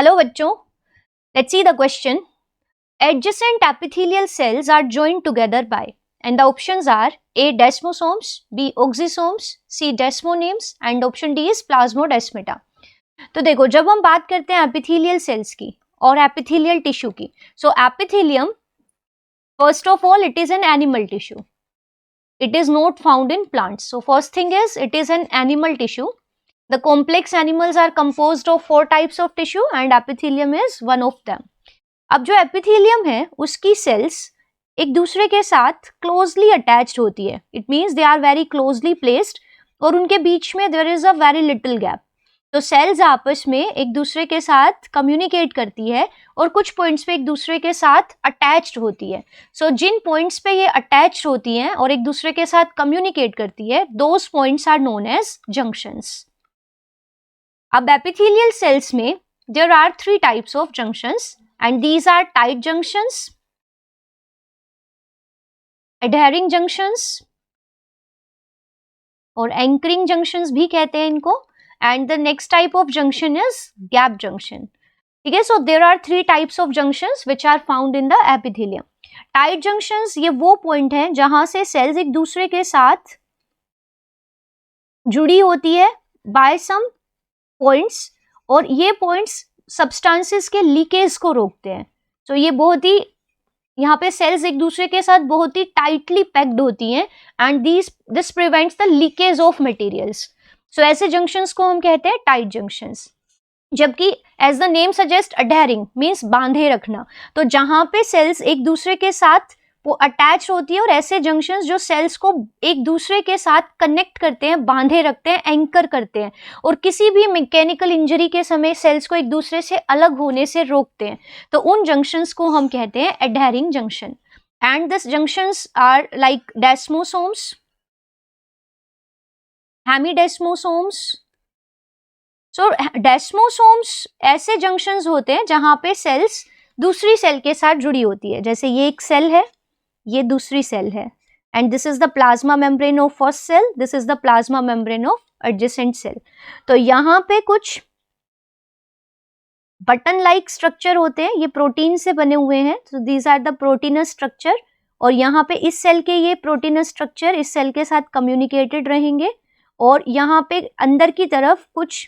Hello बच्चों, let's see the question. Adjacent epithelial cells are joined together by, and the options are A. desmosomes, B. oxysomes, C. desmonemes and option D is plasmodesmata. तो देखो, जब हम बात करते हैं epithelial cells की और एपिथेलियल टिश्यू की, so epithelium first of all it is an animal tissue. It is not found in plants. So first thing is it is an animal tissue. The complex animals are composed of 4 types of tissue and epithelium is one of them. अब जो epithelium है उसकी sales एक दूसरे के साथ closely attached होती है. It means they are very closely placed और उनके बीच में there is a very little gap. तो सेल्स आपस में एक दूसरे के साथ कम्युनिकेट करती है और कुछ पॉइंट्स पे एक दूसरे के साथ अटैच्ड होती है. सो जिन पॉइंट्स पे ये अटैच्ड होती हैं और एक दूसरे के साथ कम्युनिकेट करती है, those points are known as junctions. अब एपिथेलियल सेल्स में there are 3 types of junctions and these are tight junctions, adhering junctions और anchoring junctions भी कहते हैं इनको. and the next type of junction is gap junction. ठीक है, so there are 3 types of junctions which are found in the epithelium. tight junctions ये वो point है जहां से सेल्स एक दूसरे के साथ जुड़ी होती है by some points और ये पॉइंट्स सब्सटेंसेस के लीकेज को रोकते हैं. तो ये बहुत ही, यहाँ पे सेल्स एक दूसरे के साथ बहुत ही टाइटली पैक्ड होती हैं and this prevents the leakage of materials. So ऐसे जंक्शंस को हम कहते हैं टाइट जंक्शंस. जबकि as the name suggest adhering means बांधे रखना. तो जहां पे सेल्स एक दूसरे के साथ वो अटैच होती है और ऐसे जंक्शंस जो सेल्स को एक दूसरे के साथ कनेक्ट करते हैं, बांधे रखते हैं, एंकर करते हैं और किसी भी मैकेनिकल इंजरी के समय सेल्स को एक दूसरे से अलग होने से रोकते हैं. तो उन जंक्शंस को हम कहते हैं adhering junction. And this junctions are like desmosomes, hemidesmosomes. So desmosomes ऐसे जंक्शंस होते हैं जहां पे सेल्स दूसरी सेल के साथ जुड़ी होती है. जैसे ये एक सेल है, ये दूसरी सेल है and this is the plasma membrane of first cell, this is the plasma membrane of adjacent cell. तो यहाँ पे कुछ बटन लाइक स्ट्रक्चर होते हैं, ये प्रोटीन से बने हुए हैं. तो these are the proteins structure और यहाँ पे इस सेल के ये प्रोटीनस स्ट्रक्चर इस सेल के साथ कम्युनिकेटेड रहेंगे और यहाँ पे अंदर की तरफ कुछ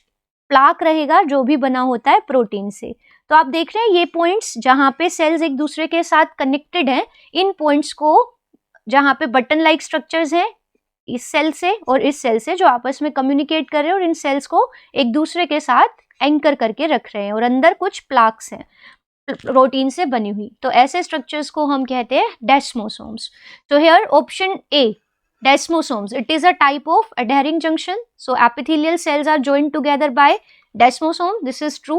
प्लाक रहेगा जो भी बना होता है प्रोटीन से. तो आप देख रहे हैं ये पॉइंट्स जहां पे सेल्स एक दूसरे के साथ कनेक्टेड हैं, इन पॉइंट्स को जहां पे बटन लाइक स्ट्रक्चर्स हैं इस सेल से और इस सेल से जो आपस में कम्युनिकेट कर रहे हैं और इन सेल्स को एक दूसरे के साथ एंकर करके रख रहे हैं और अंदर कुछ प्लाक्स हैं प्रोटीन से बनी हुई. तो ऐसे स्ट्रक्चर्स को हम कहते हैं डेस्मोसोम्स. तो here option A, desmosomes, it is a type of adhering junction. So epithelial cells are joined together by desmosome, this is true.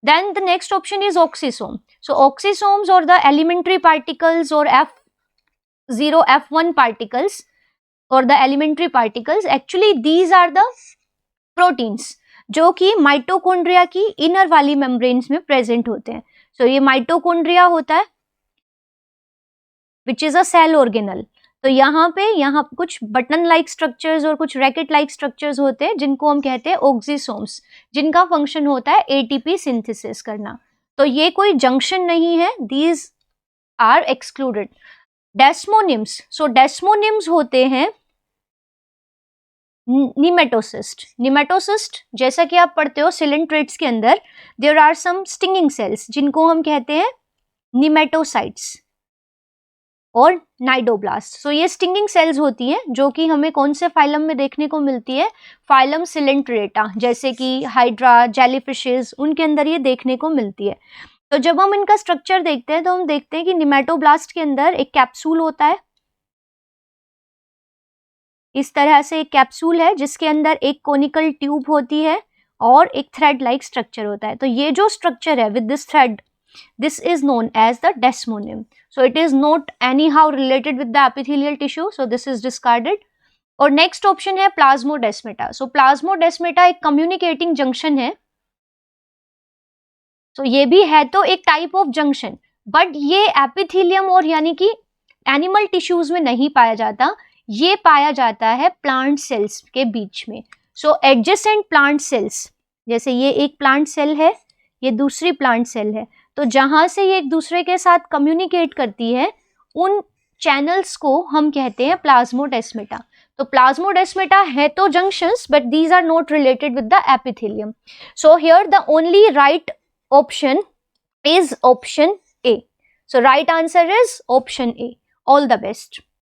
Then the next option is oxysome. So oxysomes or the elementary particles or F0 F1 particles or the elementary particles, actually these are the proteins जो कि mitochondria की inner वाली membranes में present होते हैं. So ये mitochondria होता है which is a cell organelle. तो यहाँ कुछ बटन लाइक स्ट्रक्चर्स और कुछ रैकेट लाइक स्ट्रक्चर्स होते हैं जिनको हम कहते हैं ऑक्सीसोम्स, जिनका फंक्शन होता है एटीपी सिंथेसिस करना. तो ये कोई जंक्शन नहीं है, दीज आर एक्सक्लूडेड. डेस्मोनिम्स, सो डेस्मोनिम्स होते हैं निमेटोसिस्ट. निमेटोसिस्ट जैसा कि आप पढ़ते हो सिलेंट्रेट्स के अंदर, there are some stinging cells जिनको हम कहते हैं निमेटोसाइट्स और नाइडोब्लास्ट. सो ये स्टिंगिंग सेल्स होती हैं जो कि हमें कौन से फाइलम में देखने को मिलती है, फाइलम सिलेंट्रेटा, जैसे कि हाइड्रा, जेलीफिशेस, उनके अंदर ये देखने को मिलती है. तो जब हम इनका स्ट्रक्चर देखते हैं तो हम देखते हैं कि निमेटोब्लास्ट के अंदर एक कैप्सूल होता है, इस तरह से एक कैप्सूल है जिसके अंदर एक कोनिकल ट्यूब होती है और एक थ्रेड लाइक स्ट्रक्चर होता है. तो ये जो स्ट्रक्चर है with this thread, this is known as the desmonym. So it is not anyhow related with the epithelial tissue, so this is discarded. और next option है plasmodesmata. So plasmodesmata एक communicating junction है. So ये भी है तो एक type of junction, but ये epithelium और यानी कि animal tissues में नहीं पाया जाता, ये पाया जाता है plant cells के बीच में. So adjacent plant cells, जैसे ये एक plant cell है, ये दूसरी प्लांट सेल है। तो जहाँ से ये एक दूसरे के साथ कम्युनिकेट करती है उन चैनल्स को हम कहते हैं प्लाज्मोडेस्मेटा। तो प्लाज्मोडेस्मेटा है तो junctions, but these are not related with the epithelium. So here the only right option is option A. So right answer is option A. All the best.